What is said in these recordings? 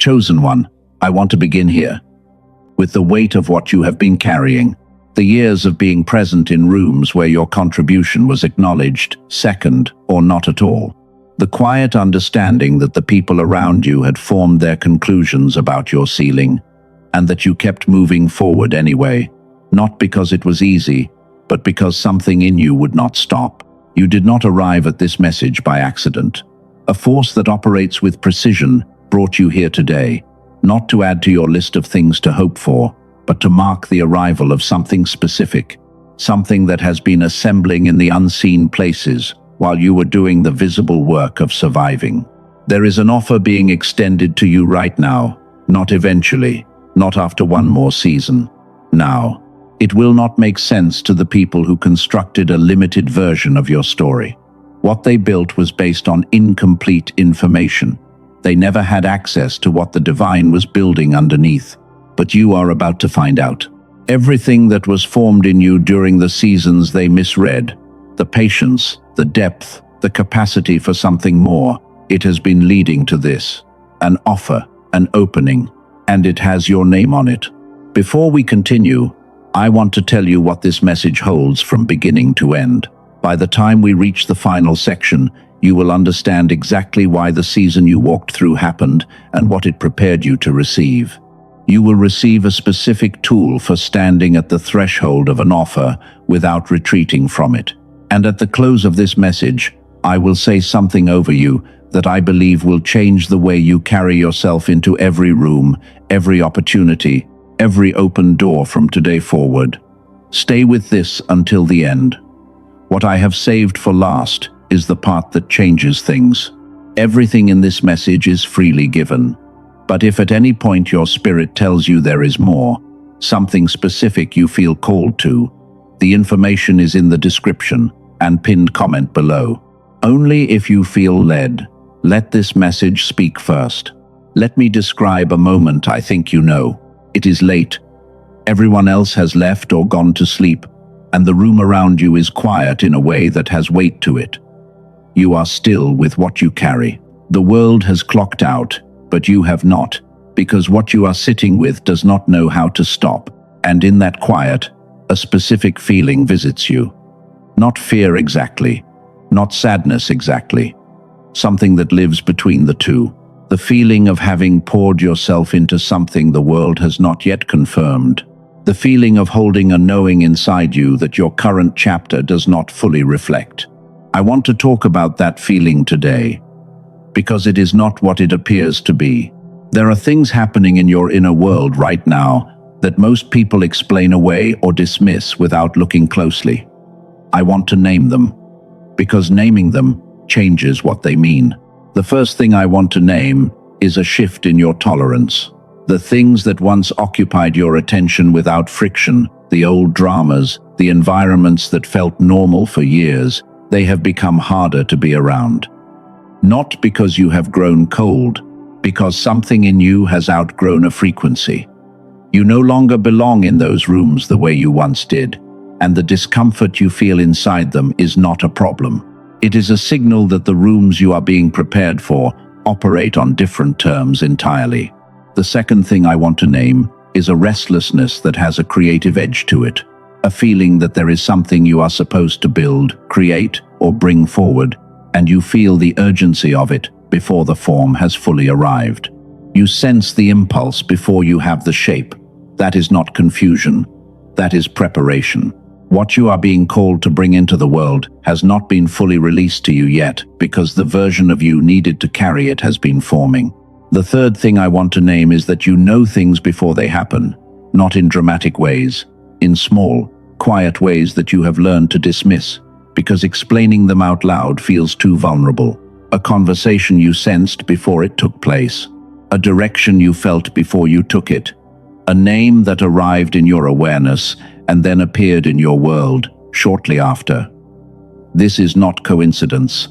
Chosen one, I want to begin here. With the weight of what you have been carrying, the years of being present in rooms where your contribution was acknowledged, second, or not at all. The quiet understanding that the people around you had formed their conclusions about your ceiling, and that you kept moving forward anyway, not because it was easy, but because something in you would not stop. You did not arrive at this message by accident. A force that operates with precision brought you here today, not to add to your list of things to hope for, but to mark the arrival of something specific, something that has been assembling in the unseen places while you were doing the visible work of surviving. There is an offer being extended to you right now, not eventually, not after one more season. Now. It will not make sense to the people who constructed a limited version of your story. What they built was based on incomplete information. They never had access to what the divine was building underneath. But you are about to find out. Everything that was formed in you during the seasons they misread, the patience, the depth, the capacity for something more, it has been leading to this. An offer, an opening, and it has your name on it. Before we continue, I want to tell you what this message holds from beginning to end. By the time we reach the final section, you will understand exactly why the season you walked through happened and what it prepared you to receive. You will receive a specific tool for standing at the threshold of an offer without retreating from it. And at the close of this message, I will say something over you that I believe will change the way you carry yourself into every room, every opportunity, every open door from today forward. Stay with this until the end. What I have saved for last is the part that changes things. Everything in this message is freely given. But if at any point your spirit tells you there is more, something specific you feel called to, the information is in the description and pinned comment below. Only if you feel led, let this message speak first. Let me describe a moment I think you know. It is late. Everyone else has left or gone to sleep, and the room around you is quiet in a way that has weight to it. You are still with what you carry. The world has clocked out, but you have not, because what you are sitting with does not know how to stop. And in that quiet, a specific feeling visits you. Not fear exactly, not sadness exactly. Something that lives between the two. The feeling of having poured yourself into something the world has not yet confirmed. The feeling of holding a knowing inside you that your current chapter does not fully reflect. I want to talk about that feeling today, because it is not what it appears to be. There are things happening in your inner world right now that most people explain away or dismiss without looking closely. I want to name them, because naming them changes what they mean. The first thing I want to name is a shift in your tolerance. The things that once occupied your attention without friction, the old dramas, the environments that felt normal for years, they have become harder to be around. Not because you have grown cold, because something in you has outgrown a frequency. You no longer belong in those rooms the way you once did, and the discomfort you feel inside them is not a problem. It is a signal that the rooms you are being prepared for operate on different terms entirely. The second thing I want to name is a restlessness that has a creative edge to it. A feeling that there is something you are supposed to build, create, or bring forward, and you feel the urgency of it before the form has fully arrived. You sense the impulse before you have the shape. That is not confusion. That is preparation. What you are being called to bring into the world has not been fully released to you yet because the version of you needed to carry it has been forming. The third thing I want to name is that you know things before they happen, not in dramatic ways, in small, quiet ways that you have learned to dismiss because explaining them out loud feels too vulnerable. A conversation you sensed before it took place, a direction you felt before you took it, a name that arrived in your awareness and then appeared in your world shortly after. This is not coincidence.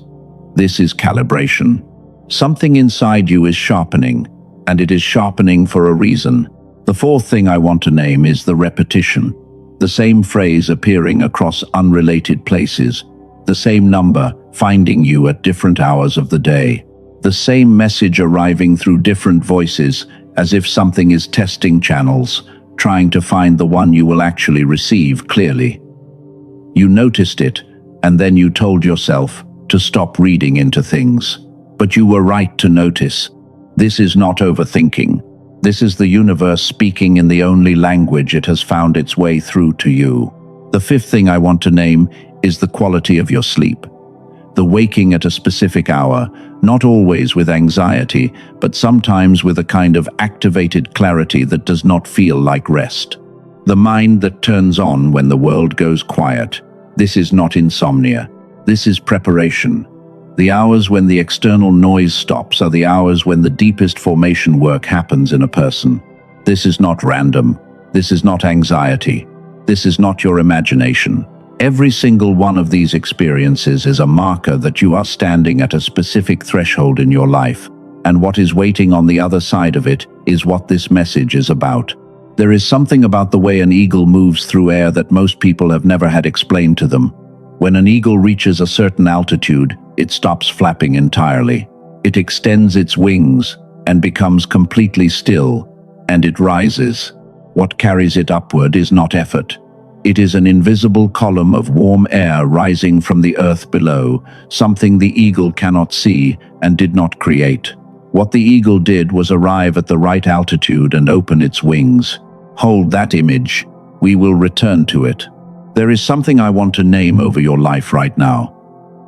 This is calibration. Something inside you is sharpening, and it is sharpening for a reason. The fourth thing I want to name is the repetition. The same phrase appearing across unrelated places, the same number finding you at different hours of the day. The same message arriving through different voices, as if something is testing channels, trying to find the one you will actually receive clearly. You noticed it, and then you told yourself to stop reading into things. But you were right to notice. This is not overthinking. This is the universe speaking in the only language it has found its way through to you. The fifth thing I want to name is the quality of your sleep. The waking at a specific hour, not always with anxiety, but sometimes with a kind of activated clarity that does not feel like rest. The mind that turns on when the world goes quiet. This is not insomnia. This is preparation. The hours when the external noise stops are the hours when the deepest formation work happens in a person. This is not random. This is not anxiety. This is not your imagination. Every single one of these experiences is a marker that you are standing at a specific threshold in your life, and what is waiting on the other side of it is what this message is about. There is something about the way an eagle moves through air that most people have never had explained to them. When an eagle reaches a certain altitude, it stops flapping entirely. It extends its wings and becomes completely still, and it rises. What carries it upward is not effort. It is an invisible column of warm air rising from the earth below, something the eagle cannot see and did not create. What the eagle did was arrive at the right altitude and open its wings. Hold that image. We will return to it. There is something I want to name over your life right now.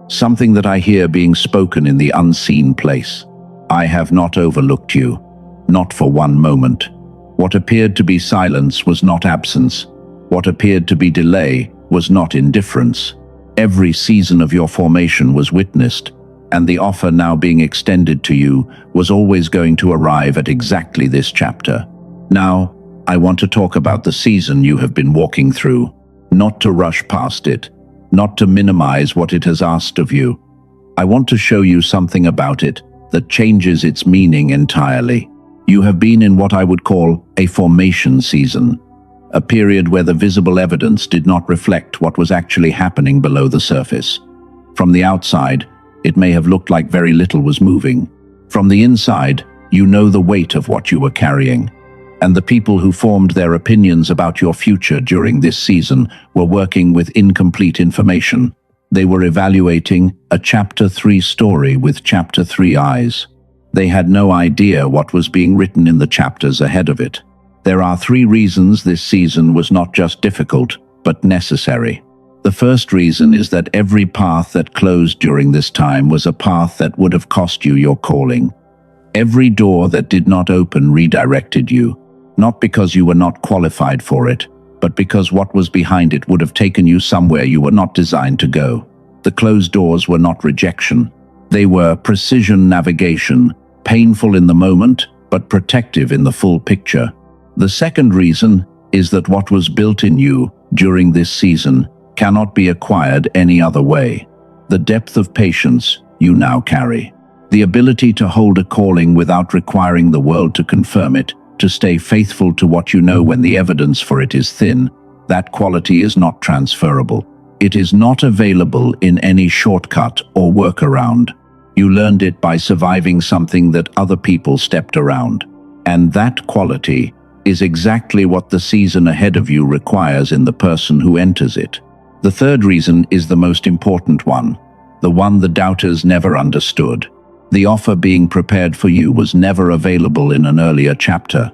Something that I hear being spoken in the unseen place. I have not overlooked you. Not for one moment. What appeared to be silence was not absence. What appeared to be delay was not indifference. Every season of your formation was witnessed, and the offer now being extended to you was always going to arrive at exactly this chapter. Now, I want to talk about the season you have been walking through, not to rush past it, not to minimize what it has asked of you. I want to show you something about it that changes its meaning entirely. You have been in what I would call a formation season. A period where the visible evidence did not reflect what was actually happening below the surface. From the outside, it may have looked like very little was moving. From the inside, you know the weight of what you were carrying. And the people who formed their opinions about your future during this season were working with incomplete information. They were evaluating a Chapter 3 story with Chapter 3 eyes. They had no idea what was being written in the chapters ahead of it. There are 3 reasons this season was not just difficult, but necessary. The first reason is that every path that closed during this time was a path that would have cost you your calling. Every door that did not open redirected you, not because you were not qualified for it, but because what was behind it would have taken you somewhere you were not designed to go. The closed doors were not rejection. They were precision navigation, painful in the moment, but protective in the full picture. The second reason is that what was built in you during this season cannot be acquired any other way. The depth of patience you now carry. The ability to hold a calling without requiring the world to confirm it, to stay faithful to what you know when the evidence for it is thin, that quality is not transferable. It is not available in any shortcut or workaround. You learned it by surviving something that other people stepped around. And that quality is exactly what the season ahead of you requires in the person who enters it. The third reason is the most important one, the one the doubters never understood. The offer being prepared for you was never available in an earlier chapter.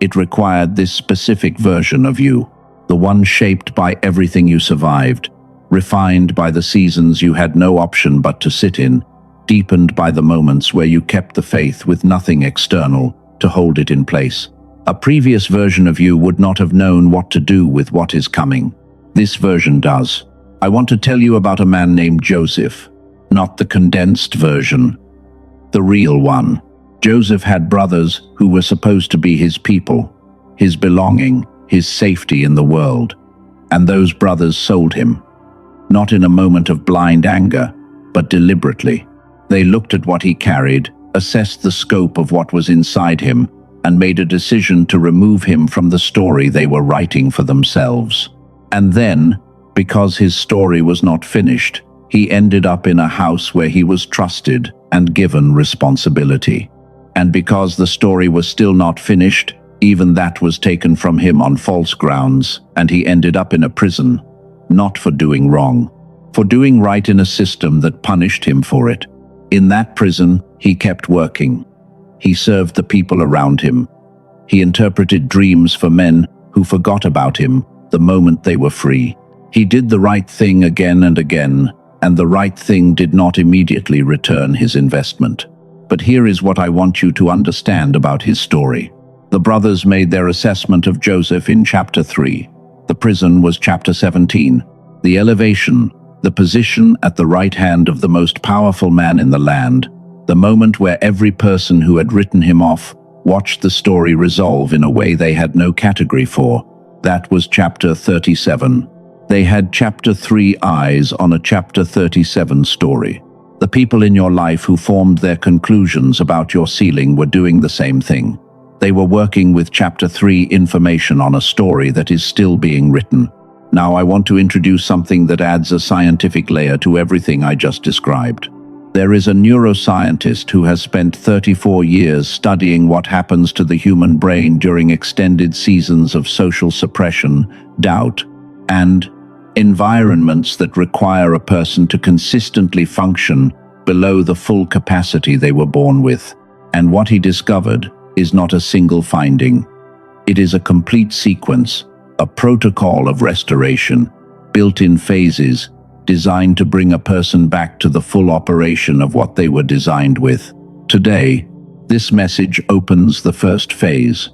It required this specific version of you, the one shaped by everything you survived, refined by the seasons you had no option but to sit in, deepened by the moments where you kept the faith with nothing external to hold it in place. A previous version of you would not have known what to do with what is coming. This version does. I want to tell you about a man named Joseph, not the condensed version, the real one. Joseph had brothers who were supposed to be his people, his belonging, his safety in the world. And those brothers sold him. Not in a moment of blind anger, but deliberately. They looked at what he carried, assessed the scope of what was inside him, and made a decision to remove him from the story they were writing for themselves. And then, because his story was not finished, he ended up in a house where he was trusted, and given responsibility. And because the story was still not finished, even that was taken from him on false grounds, and he ended up in a prison, not for doing wrong, for doing right in a system that punished him for it. In that prison, he kept working. He served the people around him. He interpreted dreams for men who forgot about him the moment they were free. He did the right thing again and again, and the right thing did not immediately return his investment. But here is what I want you to understand about his story. The brothers made their assessment of Joseph in chapter 3. The prison was chapter 17. The elevation, the position at the right hand of the most powerful man in the land, the moment where every person who had written him off watched the story resolve in a way they had no category for. That was chapter 37. They had chapter 3 eyes on a chapter 37 story. The people in your life who formed their conclusions about your ceiling were doing the same thing. They were working with chapter 3 information on a story that is still being written. Now I want to introduce something that adds a scientific layer to everything I just described. There is a neuroscientist who has spent 34 years studying what happens to the human brain during extended seasons of social suppression, doubt, and environments that require a person to consistently function below the full capacity they were born with. And what he discovered is not a single finding. It is a complete sequence, a protocol of restoration, built in phases, designed to bring a person back to the full operation of what they were designed with. Today, this message opens the first phase.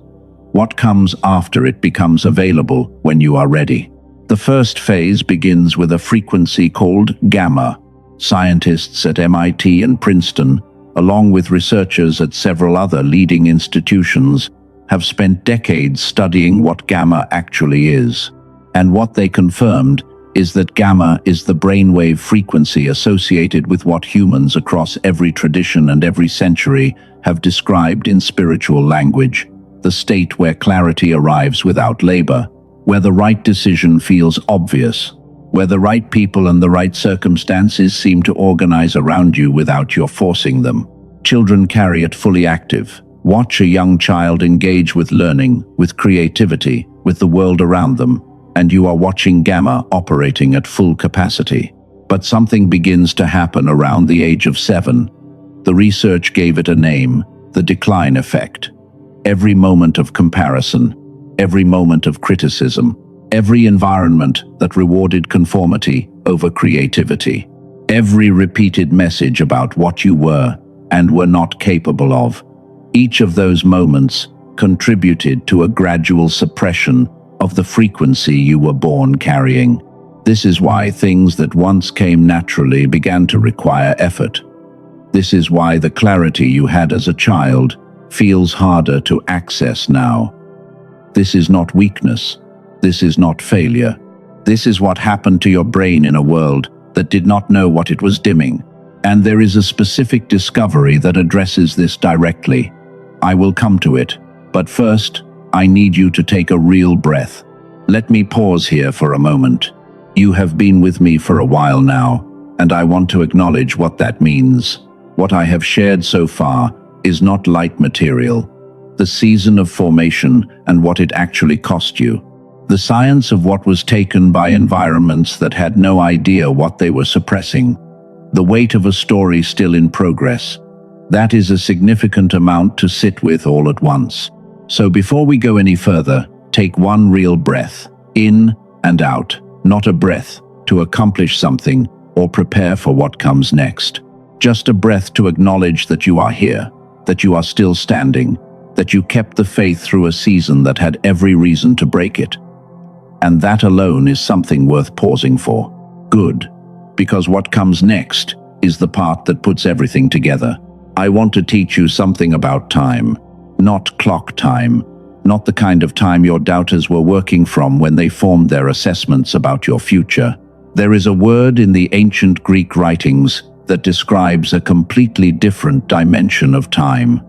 What comes after it becomes available when you are ready. The first phase begins with a frequency called gamma. Scientists at MIT and Princeton, along with researchers at several other leading institutions, have spent decades studying what gamma actually is. And what they confirmed is that gamma is the brainwave frequency associated with what humans across every tradition and every century have described in spiritual language, the state where clarity arrives without labor, where the right decision feels obvious, where the right people and the right circumstances seem to organize around you without your forcing them. Children carry it fully active. Watch a young child engage with learning, with creativity, with the world around them, and you are watching gamma operating at full capacity. But something begins to happen around the age of 7. The research gave it a name, the decline effect. Every moment of comparison, every moment of criticism, every environment that rewarded conformity over creativity, every repeated message about what you were and were not capable of, each of those moments contributed to a gradual suppression of the frequency you were born carrying. This is why things that once came naturally began to require effort. This is why the clarity you had as a child feels harder to access now. This is not weakness. This is not failure. This is what happened to your brain in a world that did not know what it was dimming. And there is a specific discovery that addresses this directly. I will come to it, but first, I need you to take a real breath. Let me pause here for a moment. You have been with me for a while now, and I want to acknowledge what that means. What I have shared so far is not light material. The season of formation and what it actually cost you. The science of what was taken by environments that had no idea what they were suppressing. The weight of a story still in progress. That is a significant amount to sit with all at once. So before we go any further, take one real breath, in and out, not a breath to accomplish something or prepare for what comes next. Just a breath to acknowledge that you are here, that you are still standing, that you kept the faith through a season that had every reason to break it. And that alone is something worth pausing for. Good, because what comes next is the part that puts everything together. I want to teach you something about time, not clock time, not the kind of time your doubters were working from when they formed their assessments about your future. There is a word in the ancient Greek writings that describes a completely different dimension of time.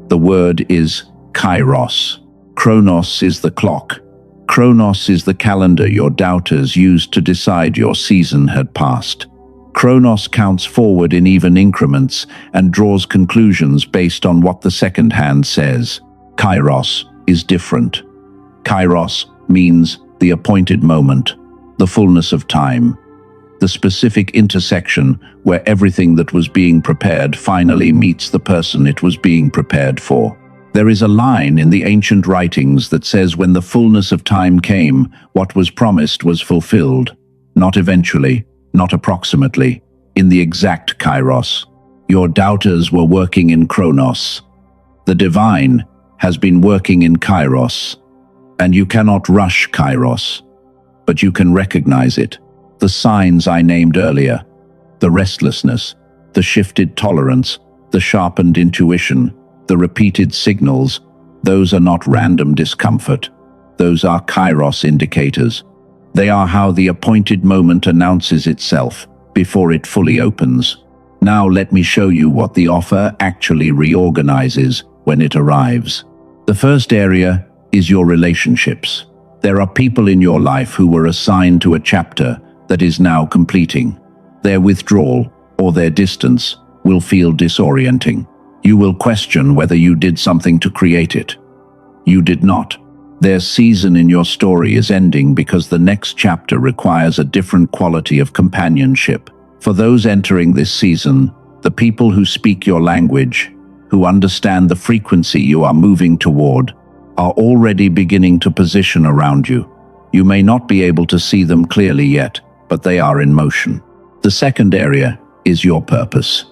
The word is kairos. Chronos is the clock. Chronos is the calendar your doubters used to decide your season had passed. Chronos counts forward in even increments and draws conclusions based on what the second hand says. Kairos is different. Kairos means the appointed moment, the fullness of time, the specific intersection where everything that was being prepared finally meets the person it was being prepared for. There is a line in the ancient writings that says when the fullness of time came, what was promised was fulfilled, not eventually, not approximately, in the exact Kairos. Your doubters were working in Chronos. The divine has been working in Kairos, and you cannot rush Kairos, but you can recognize it. The signs I named earlier, the restlessness, the shifted tolerance, the sharpened intuition, the repeated signals, those are not random discomfort. Those are Kairos indicators. They are how the appointed moment announces itself before it fully opens. Now let me show you what the offer actually reorganizes when it arrives. The first area is your relationships. There are people in your life who were assigned to a chapter that is now completing. Their withdrawal or their distance will feel disorienting. You will question whether you did something to create it. You did not. Their season in your story is ending because the next chapter requires a different quality of companionship. For those entering this season, the people who speak your language, who understand the frequency you are moving toward, are already beginning to position around you. You may not be able to see them clearly yet, but they are in motion. The second area is your purpose.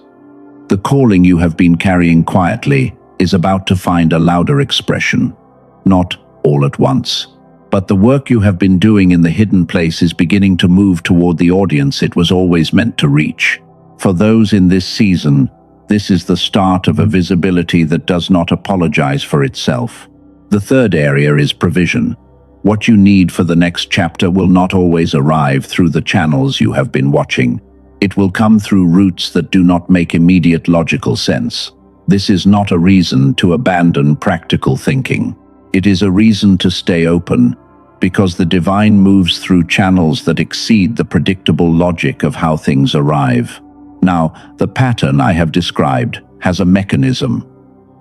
The calling you have been carrying quietly is about to find a louder expression. Not all at once. But the work you have been doing in the hidden place is beginning to move toward the audience it was always meant to reach. For those in this season, this is the start of a visibility that does not apologize for itself. The third area is provision. What you need for the next chapter will not always arrive through the channels you have been watching. It will come through routes that do not make immediate logical sense. This is not a reason to abandon practical thinking. It is a reason to stay open, because the divine moves through channels that exceed the predictable logic of how things arrive. Now, the pattern I have described has a mechanism,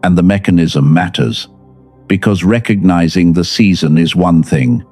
and the mechanism matters, because recognizing the season is one thing.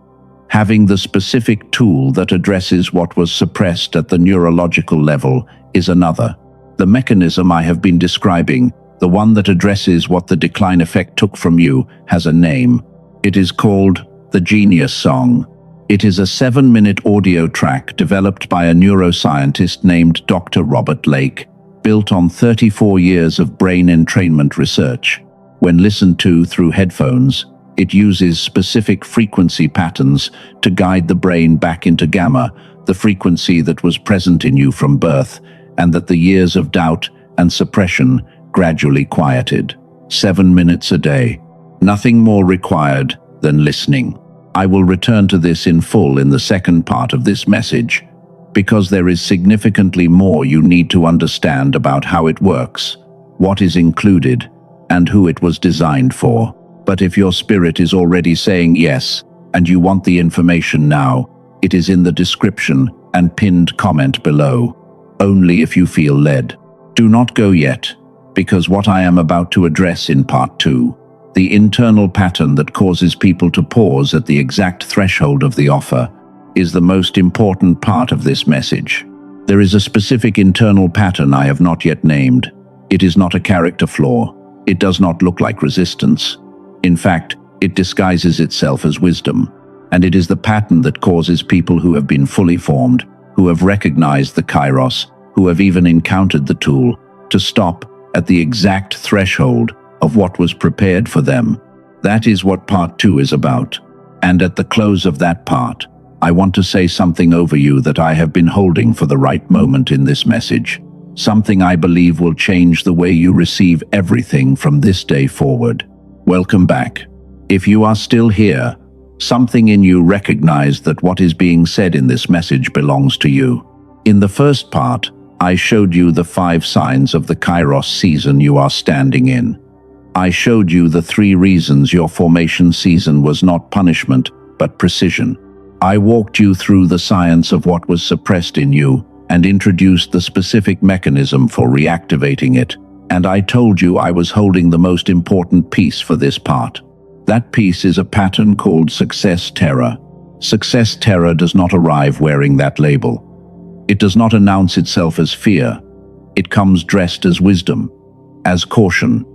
Having the specific tool that addresses what was suppressed at the neurological level is another. The mechanism I have been describing, the one that addresses what the decline effect took from you, has a name. It is called the Genius Song. It is a 7-minute audio track developed by a neuroscientist named Dr. Robert Lake, built on 34 years of brain entrainment research. When listened to through headphones, it uses specific frequency patterns to guide the brain back into gamma, the frequency that was present in you from birth, and that the years of doubt and suppression gradually quieted. 7 minutes a day. Nothing more required than listening. I will return to this in full in the second part of this message, because there is significantly more you need to understand about how it works, what is included, and who it was designed for. But if your spirit is already saying yes, and you want the information now, it is in the description and pinned comment below. Only if you feel led. Do not go yet, because what I am about to address in part 2, the internal pattern that causes people to pause at the exact threshold of the offer, is the most important part of this message. There is a specific internal pattern I have not yet named. It is not a character flaw. It does not look like resistance. In fact, it disguises itself as wisdom. And it is the pattern that causes people who have been fully formed, who have recognized the Kairos, who have even encountered the tool, to stop at the exact threshold of what was prepared for them. That is what part 2 is about. And at the close of that part, I want to say something over you that I have been holding for the right moment in this message. Something I believe will change the way you receive everything from this day forward. Welcome back. If you are still here, something in you recognized that what is being said in this message belongs to you. In the first part, I showed you the 5 signs of the Kairos season you are standing in. I showed you the 3 reasons your formation season was not punishment, but precision. I walked you through the science of what was suppressed in you and introduced the specific mechanism for reactivating it. And I told you I was holding the most important piece for this part. That piece is a pattern called success terror. Success terror does not arrive wearing that label. It does not announce itself as fear. It comes dressed as wisdom, as caution,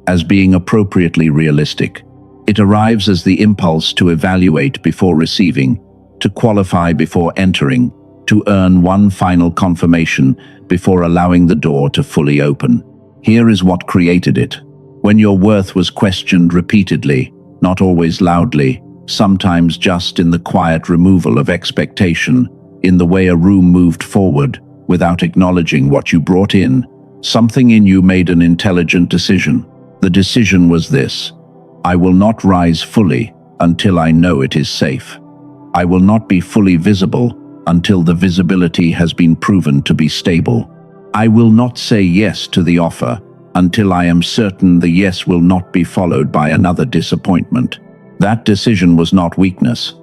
as being appropriately realistic. It arrives as the impulse to evaluate before receiving, to qualify before entering, to earn one final confirmation before allowing the door to fully open. Here is what created it. When your worth was questioned repeatedly, not always loudly, sometimes just in the quiet removal of expectation, in the way a room moved forward without acknowledging what you brought in, something in you made an intelligent decision. The decision was this: I will not rise fully until I know it is safe. I will not be fully visible until the visibility has been proven to be stable. I will not say yes to the offer until I am certain the yes will not be followed by another disappointment. That decision was not weakness.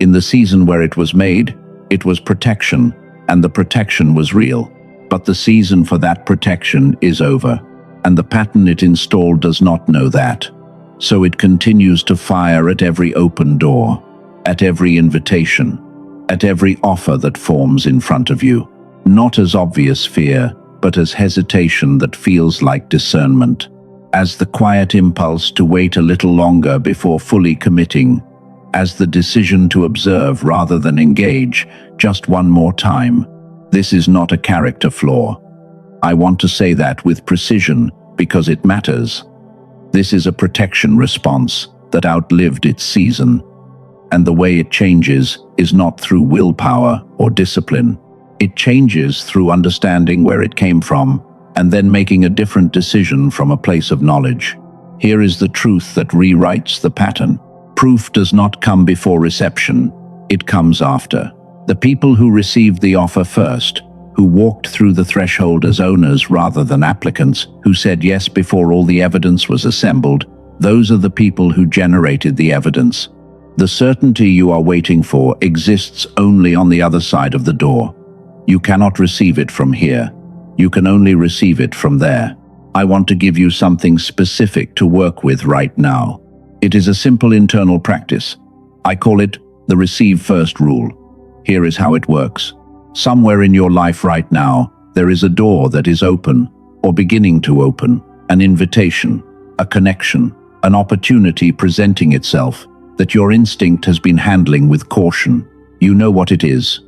In the season where it was made, it was protection, and the protection was real. But the season for that protection is over, and the pattern it installed does not know that. So it continues to fire at every open door, at every invitation, at every offer that forms in front of you, not as obvious fear, but as hesitation that feels like discernment, as the quiet impulse to wait a little longer before fully committing, as the decision to observe rather than engage just one more time. This is not a character flaw. I want to say that with precision because it matters. This is a protection response that outlived its season. And the way it changes is not through willpower or discipline. It changes through understanding where it came from and then making a different decision from a place of knowledge. Here is the truth that rewrites the pattern. Proof does not come before reception. It comes after. The people who received the offer first, who walked through the threshold as owners rather than applicants, who said yes before all the evidence was assembled, those are the people who generated the evidence. The certainty you are waiting for exists only on the other side of the door. You cannot receive it from here. You can only receive it from there. I want to give you something specific to work with right now. It is a simple internal practice. I call it the receive first rule. Here is how it works. Somewhere in your life right now, there is a door that is open or beginning to open, an invitation, a connection, an opportunity presenting itself that your instinct has been handling with caution. You know what it is.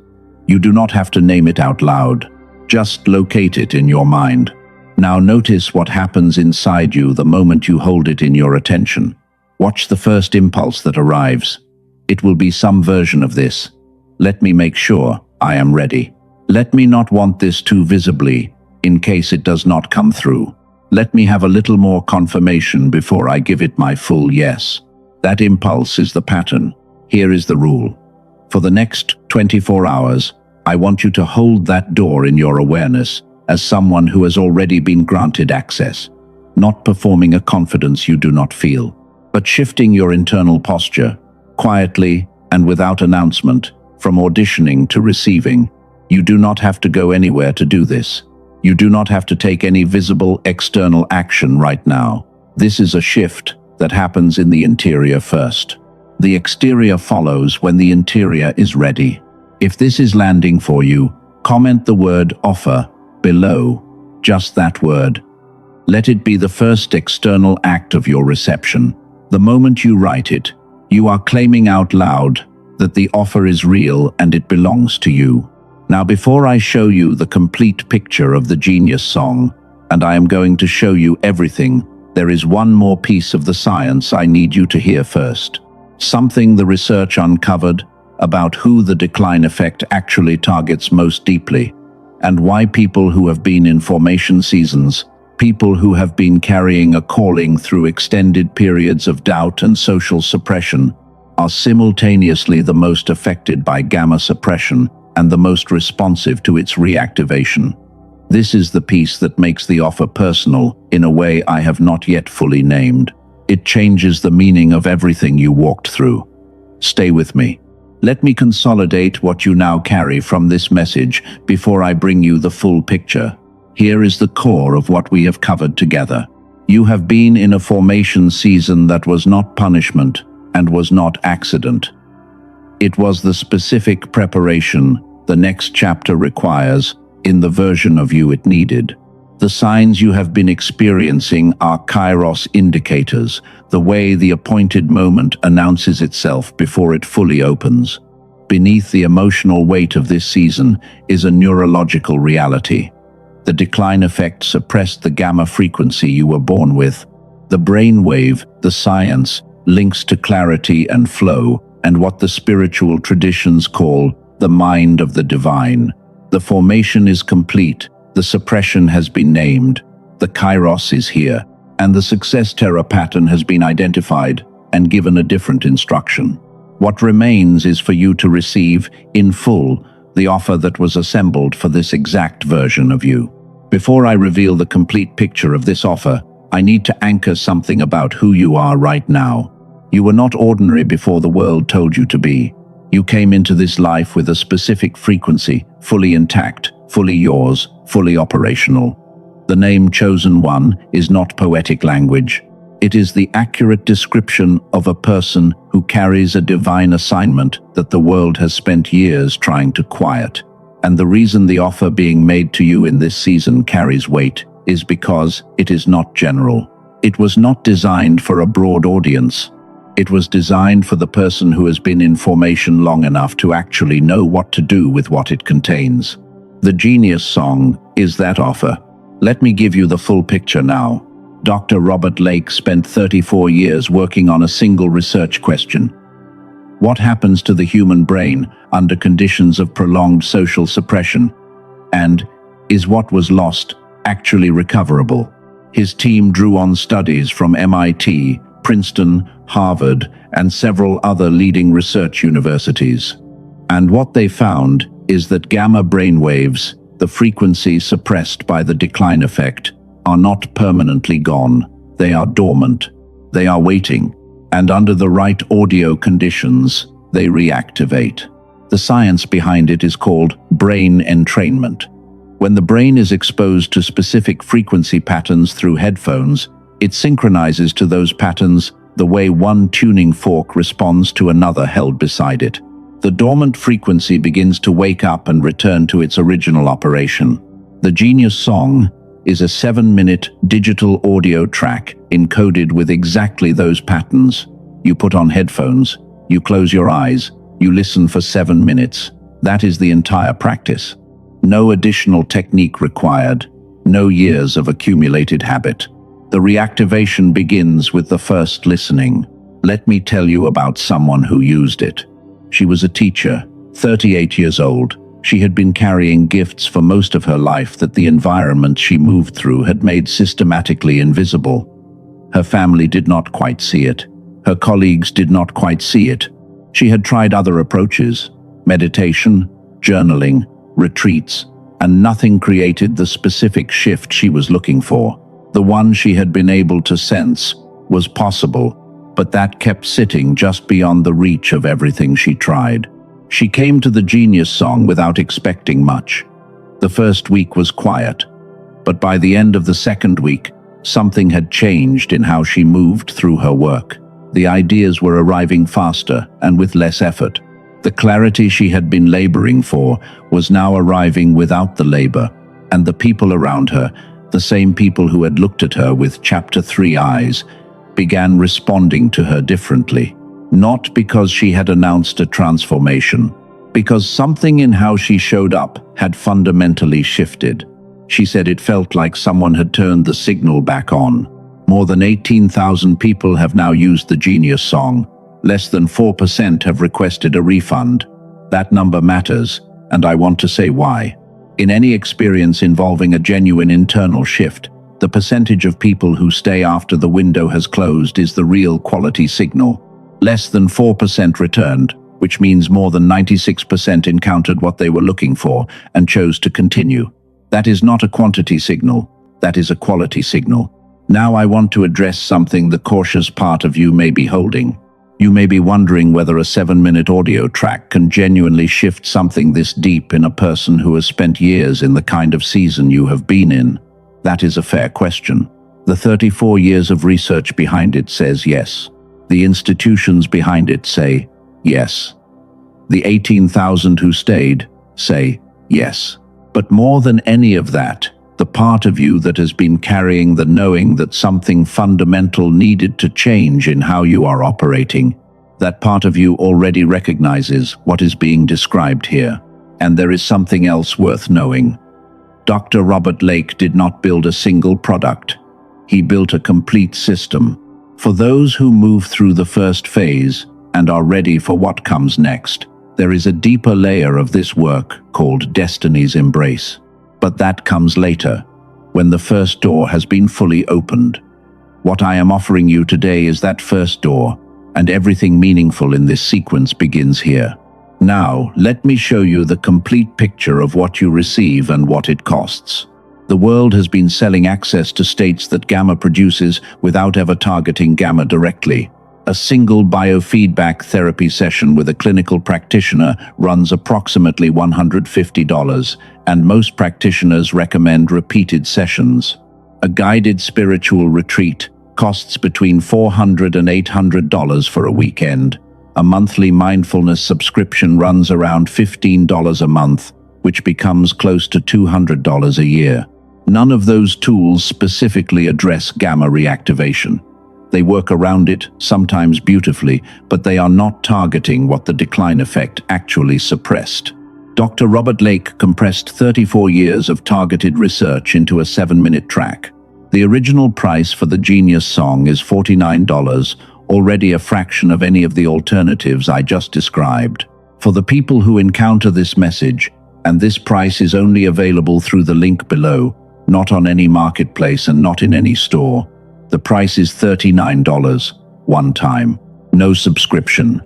You do not have to name it out loud. Just locate it in your mind. Now notice what happens inside you the moment you hold it in your attention. Watch the first impulse that arrives. It will be some version of this. Let me make sure I am ready. Let me not want this too visibly in case it does not come through. Let me have a little more confirmation before I give it my full yes. That impulse is the pattern. Here is the rule. For the next 24 hours, I want you to hold that door in your awareness as someone who has already been granted access, not performing a confidence you do not feel, but shifting your internal posture, quietly and without announcement, from auditioning to receiving. You do not have to go anywhere to do this. You do not have to take any visible external action right now. This is a shift that happens in the interior first. The exterior follows when the interior is ready. If this is landing for you, comment the word offer below, just that word. Let it be the first external act of your reception. The moment you write it, you are claiming out loud that the offer is real and it belongs to you. Now, before I show you the complete picture of the genius song, and I am going to show you everything, there is one more piece of the science I need you to hear first. Something the research uncovered about who the decline effect actually targets most deeply, and why people who have been in formation seasons, people who have been carrying a calling through extended periods of doubt and social suppression, are simultaneously the most affected by gamma suppression and the most responsive to its reactivation. This is the piece that makes the offer personal in a way I have not yet fully named. It changes the meaning of everything you walked through. Stay with me. Let me consolidate what you now carry from this message before I bring you the full picture. Here is the core of what we have covered together. You have been in a formation season that was not punishment and was not accident. It was the specific preparation the next chapter requires in the version of you it needed. The signs you have been experiencing are kairos indicators, the way the appointed moment announces itself before it fully opens. Beneath the emotional weight of this season is a neurological reality. The decline effect suppressed the gamma frequency you were born with. The brainwave, the science, links to clarity and flow, and what the spiritual traditions call the mind of the divine. The formation is complete, the suppression has been named, the kairos is here, and the success terror pattern has been identified and given a different instruction. What remains is for you to receive, in full, the offer that was assembled for this exact version of you. Before I reveal the complete picture of this offer, I need to anchor something about who you are right now. You were not ordinary before the world told you to be. You came into this life with a specific frequency, fully intact, fully yours, fully operational. The name Chosen One is not poetic language. It is the accurate description of a person who carries a divine assignment that the world has spent years trying to quiet. And the reason the offer being made to you in this season carries weight is because it is not general. It was not designed for a broad audience. It was designed for the person who has been in formation long enough to actually know what to do with what it contains. The Genius Song is that offer. Let me give you the full picture now. Dr. Robert Lake spent 34 years working on a single research question. What happens to the human brain under conditions of prolonged social suppression? And is what was lost actually recoverable? His team drew on studies from MIT, Princeton, Harvard, and several other leading research universities. And what they found is that gamma brainwaves, the frequency suppressed by the decline effect, are not permanently gone. They are dormant. They are waiting. And under the right audio conditions, they reactivate. The science behind it is called brain entrainment. When the brain is exposed to specific frequency patterns through headphones, it synchronizes to those patterns the way one tuning fork responds to another held beside it. The dormant frequency begins to wake up and return to its original operation. The Genius Song is a 7-minute digital audio track encoded with exactly those patterns. You put on headphones, you close your eyes, you listen for 7 minutes. That is the entire practice. No additional technique required, no years of accumulated habit. The reactivation begins with the first listening. Let me tell you about someone who used it. She was a teacher, 38 years old. She had been carrying gifts for most of her life that the environment she moved through had made systematically invisible. Her family did not quite see it. Her colleagues did not quite see it. She had tried other approaches, meditation, journaling, retreats, and nothing created the specific shift she was looking for. The one she had been able to sense was possible, but that kept sitting just beyond the reach of everything she tried. She came to the Genius Song without expecting much. The first week was quiet, but by the end of the second week, something had changed in how she moved through her work. The ideas were arriving faster and with less effort. The clarity she had been laboring for was now arriving without the labor, and the people around her, the same people who had looked at her with Chapter 3 eyes, began responding to her differently. Not because she had announced a transformation, because something in how she showed up had fundamentally shifted. She said it felt like someone had turned the signal back on. More than 18,000 people have now used the Genius Song. Less than 4% have requested a refund. That number matters, and I want to say why. In any experience involving a genuine internal shift, the percentage of people who stay after the window has closed is the real quality signal. Less than 4% returned, which means more than 96% encountered what they were looking for and chose to continue. That is not a quantity signal, that is a quality signal. Now I want to address something the cautious part of you may be holding. You may be wondering whether a 7-minute audio track can genuinely shift something this deep in a person who has spent years in the kind of season you have been in. That is a fair question. The 34 years of research behind it says yes. The institutions behind it say yes. The 18,000 who stayed say yes. But more than any of that, the part of you that has been carrying the knowing that something fundamental needed to change in how you are operating, that part of you already recognizes what is being described here. And there is something else worth knowing. Dr. Robert Lake did not build a single product. He built a complete system. For those who move through the first phase and are ready for what comes next, there is a deeper layer of this work called Destiny's Embrace. But that comes later, when the first door has been fully opened. What I am offering you today is that first door, and everything meaningful in this sequence begins here. Now, let me show you the complete picture of what you receive and what it costs. The world has been selling access to states that gamma produces without ever targeting gamma directly. A single biofeedback therapy session with a clinical practitioner runs approximately $150, and most practitioners recommend repeated sessions. A guided spiritual retreat costs between $400 and $800 for a weekend. A monthly mindfulness subscription runs around $15 a month, which becomes close to $200 a year. None of those tools specifically address gamma reactivation. They work around it, sometimes beautifully, but they are not targeting what the decline effect actually suppressed. Dr. Robert Lake compressed 34 years of targeted research into a 7-minute track. The original price for the Genius song is $49, already a fraction of any of the alternatives I just described. For the people who encounter this message, and this price is only available through the link below, not on any marketplace and not in any store. The price is $39, one time. No subscription.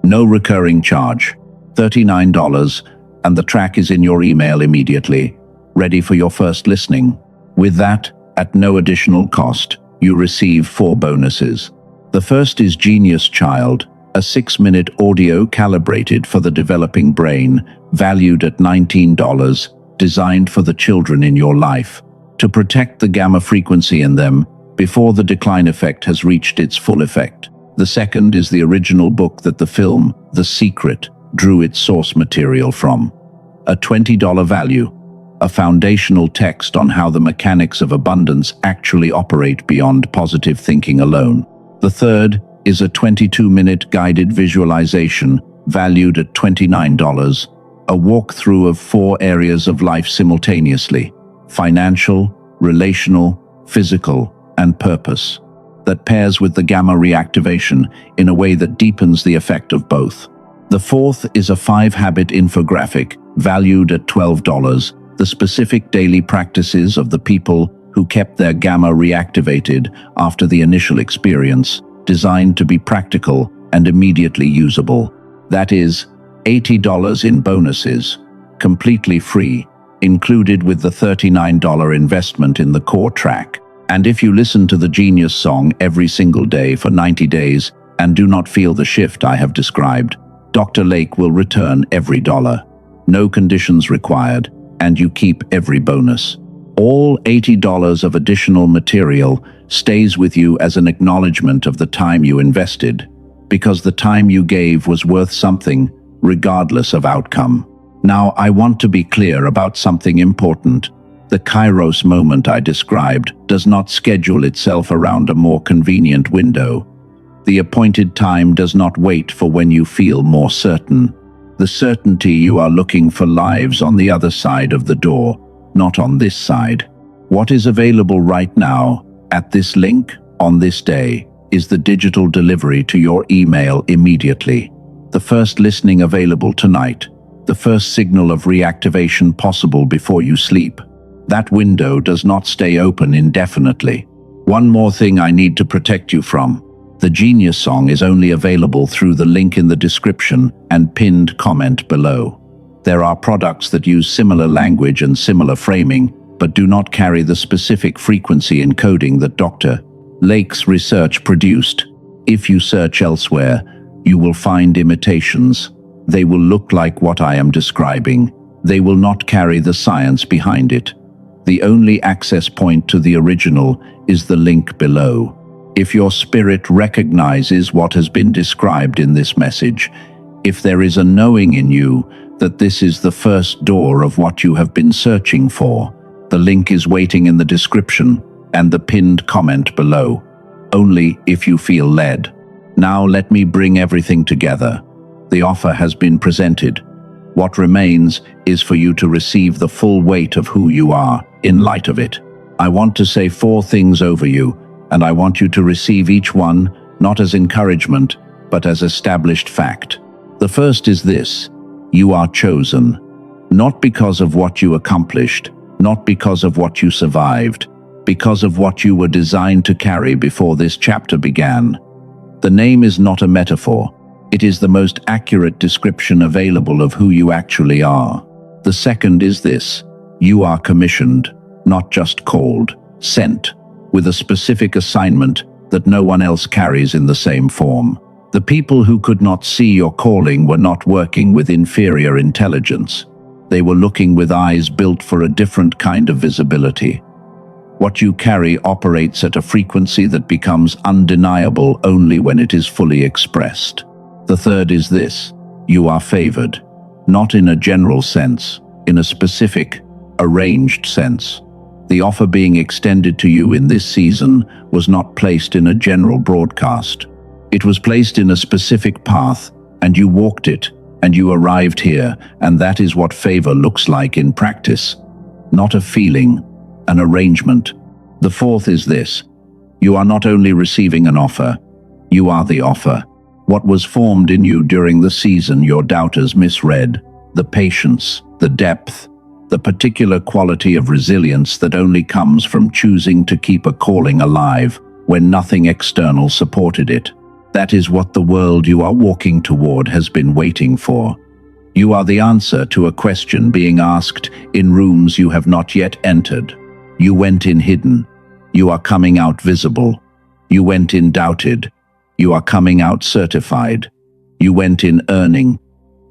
No recurring charge. $39, and the track is in your email immediately, ready for your first listening. With that, at no additional cost, you receive 4 bonuses. The first is Genius Child, a 6-minute audio calibrated for the developing brain, valued at $19, designed for the children in your life, to protect the gamma frequency in them before the decline effect has reached its full effect. The second is the original book that the film, The Secret, drew its source material from. A $20 value, a foundational text on how the mechanics of abundance actually operate beyond positive thinking alone. The third is a 22-minute guided visualization valued at $29, a walkthrough of 4 areas of life simultaneously: financial, relational, physical, and purpose, that pairs with the gamma reactivation in a way that deepens the effect of both. The fourth is a 5-habit infographic valued at $12, the specific daily practices of the people who kept their gamma reactivated after the initial experience, designed to be practical and immediately usable. That is, $80 in bonuses, completely free, included with the $39 investment in the core track. And if you listen to the Genius song every single day for 90 days and do not feel the shift I have described, Dr. Lake will return every dollar. No conditions required, and you keep every bonus. All $80 of additional material stays with you as an acknowledgement of the time you invested, because the time you gave was worth something, regardless of outcome. Now, I want to be clear about something important. The Kairos moment I described does not schedule itself around a more convenient window. The appointed time does not wait for when you feel more certain. The certainty you are looking for lives on the other side of the door, not on this side. What is available right now, at this link, on this day, is the digital delivery to your email immediately. The first listening available tonight. The first signal of reactivation possible before you sleep. That window does not stay open indefinitely. One more thing I need to protect you from. The Genius song is only available through the link in the description and pinned comment below. There are products that use similar language and similar framing, but do not carry the specific frequency encoding that Dr. Lake's research produced. If you search elsewhere, you will find imitations. They will look like what I am describing. They will not carry the science behind it. The only access point to the original is the link below. If your spirit recognizes what has been described in this message, if there is a knowing in you that this is the first door of what you have been searching for, the link is waiting in the description and the pinned comment below. Only if you feel led. Now let me bring everything together. The offer has been presented. What remains is for you to receive the full weight of who you are in light of it. I want to say 4 things over you, and I want you to receive each one not as encouragement, but as established fact. The first is this: you are chosen. Not because of what you accomplished, not because of what you survived, because of what you were designed to carry before this chapter began. The name is not a metaphor. It is the most accurate description available of who you actually are. The second is this: you are commissioned, not just called, sent, with a specific assignment that no one else carries in the same form. The people who could not see your calling were not working with inferior intelligence. They were looking with eyes built for a different kind of visibility. What you carry operates at a frequency that becomes undeniable only when it is fully expressed. The third is this: you are favored, not in a general sense, in a specific, arranged sense. The offer being extended to you in this season was not placed in a general broadcast. It was placed in a specific path, and you walked it, and you arrived here, and that is what favor looks like in practice. Not a feeling, an arrangement. The fourth is this: you are not only receiving an offer, you are the offer. What was formed in you during the season your doubters misread, the patience, the depth, the particular quality of resilience that only comes from choosing to keep a calling alive when nothing external supported it. That is what the world you are walking toward has been waiting for. You are the answer to a question being asked in rooms you have not yet entered. You went in hidden. You are coming out visible. You went in doubted. You are coming out certified. You went in earning.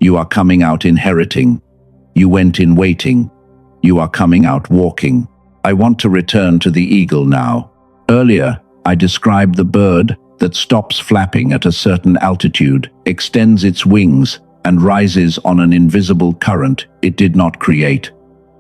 You are coming out inheriting. You went in waiting. You are coming out walking. I want to return to the eagle now. Earlier, I described the bird that stops flapping at a certain altitude, extends its wings, and rises on an invisible current it did not create.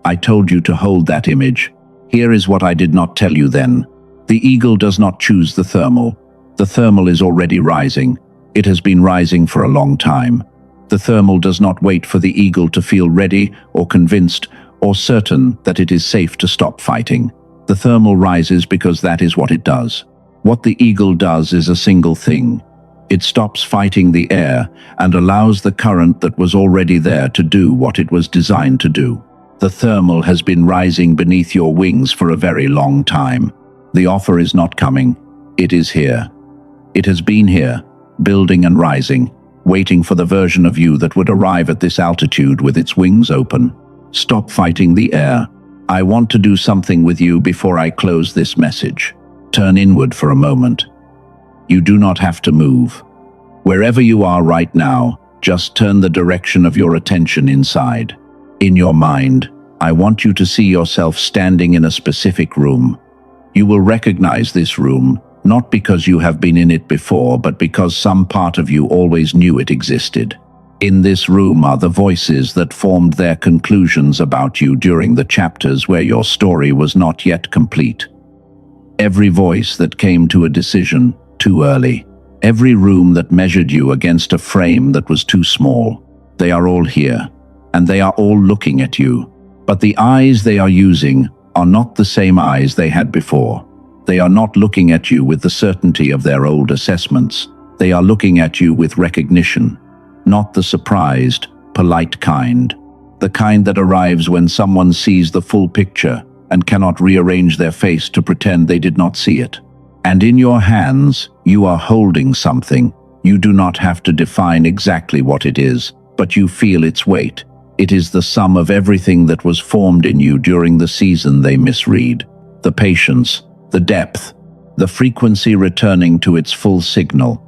I told you to hold that image. Here is what I did not tell you then. The eagle does not choose the thermal. The thermal is already rising. It has been rising for a long time. The thermal does not wait for the eagle to feel ready or convinced or certain that it is safe to stop fighting. The thermal rises because that is what it does. What the eagle does is a single thing. It stops fighting the air and allows the current that was already there to do what it was designed to do. The thermal has been rising beneath your wings for a very long time. The offer is not coming. It is here. It has been here, building and rising, waiting for the version of you that would arrive at this altitude with its wings open. Stop fighting the air. I want to do something with you before I close this message. Turn inward for a moment. You do not have to move. Wherever you are right now, just turn the direction of your attention inside. In your mind, I want you to see yourself standing in a specific room. You will recognize this room, not because you have been in it before, but because some part of you always knew it existed. In this room are the voices that formed their conclusions about you during the chapters where your story was not yet complete. Every voice that came to a decision too early. Every room that measured you against a frame that was too small. They are all here, and they are all looking at you. But the eyes they are using are not the same eyes they had before. They are not looking at you with the certainty of their old assessments. They are looking at you with recognition, not the surprised, polite kind. The kind that arrives when someone sees the full picture and cannot rearrange their face to pretend they did not see it. And in your hands, you are holding something. You do not have to define exactly what it is, but you feel its weight. It is the sum of everything that was formed in you during the season they misread. The patience, the depth, the frequency returning to its full signal,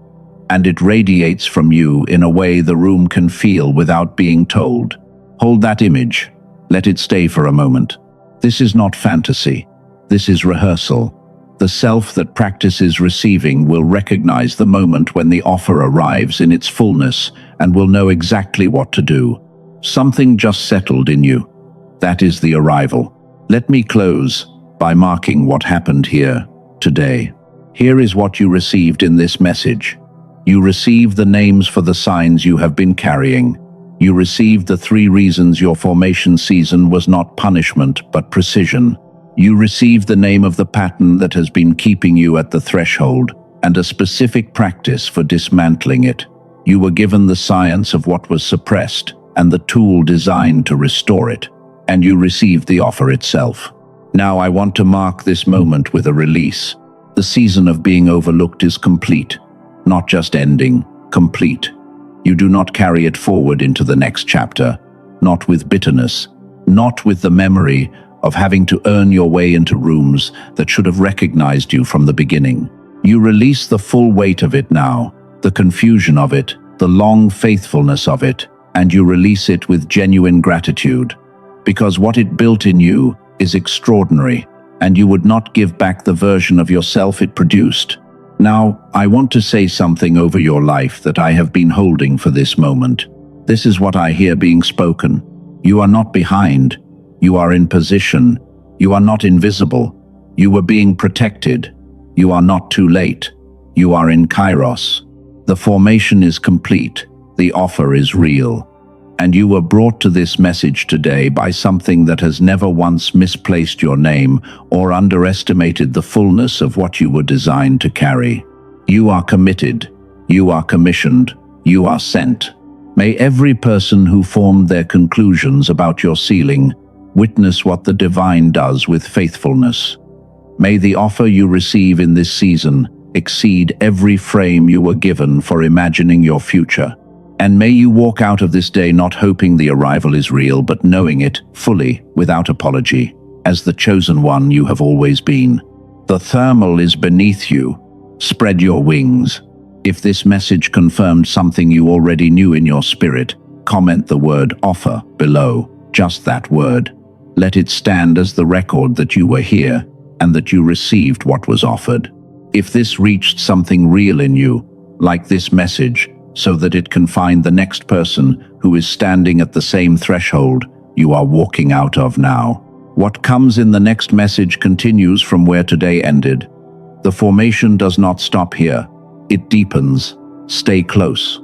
and it radiates from you in a way the room can feel without being told. Hold that image. Let it stay for a moment. This is not fantasy. This is rehearsal. The self that practices receiving will recognize the moment when the offer arrives in its fullness and will know exactly what to do. Something just settled in you. That is the arrival. Let me close by marking what happened here today. Here is what you received in this message. You received the names for the signs you have been carrying. You received the 3 reasons your formation season was not punishment but precision. You received the name of the pattern that has been keeping you at the threshold and a specific practice for dismantling it. You were given the science of what was suppressed and the tool designed to restore it, and you received the offer itself. Now I want to mark this moment with a release. The season of being overlooked is complete, not just ending, complete. You do not carry it forward into the next chapter, not with bitterness, not with the memory of having to earn your way into rooms that should have recognized you from the beginning. You release the full weight of it now, the confusion of it, the long faithfulness of it, and you release it with genuine gratitude, because what it built in you is extraordinary, and you would not give back the version of yourself it produced. Now, I want to say something over your life that I have been holding for this moment. This is what I hear being spoken. You are not behind. You are in position. You are not invisible. You were being protected. You are not too late. You are in Kairos. The formation is complete. The offer is real. And you were brought to this message today by something that has never once misplaced your name or underestimated the fullness of what you were designed to carry. You are committed. You are commissioned. You are sent. May every person who formed their conclusions about your ceiling witness what the divine does with faithfulness. May the offer you receive in this season exceed every frame you were given for imagining your future. And may you walk out of this day not hoping the arrival is real, but knowing it fully, without apology, as the chosen one you have always been. The thermal is beneath you. Spread your wings. If this message confirmed something you already knew in your spirit, comment the word offer below, just that word. Let it stand as the record that you were here and that you received what was offered. If this reached something real in you, like this message, so that it can find the next person who is standing at the same threshold you are walking out of now. What comes in the next message continues from where today ended. The formation does not stop here. It deepens. Stay close.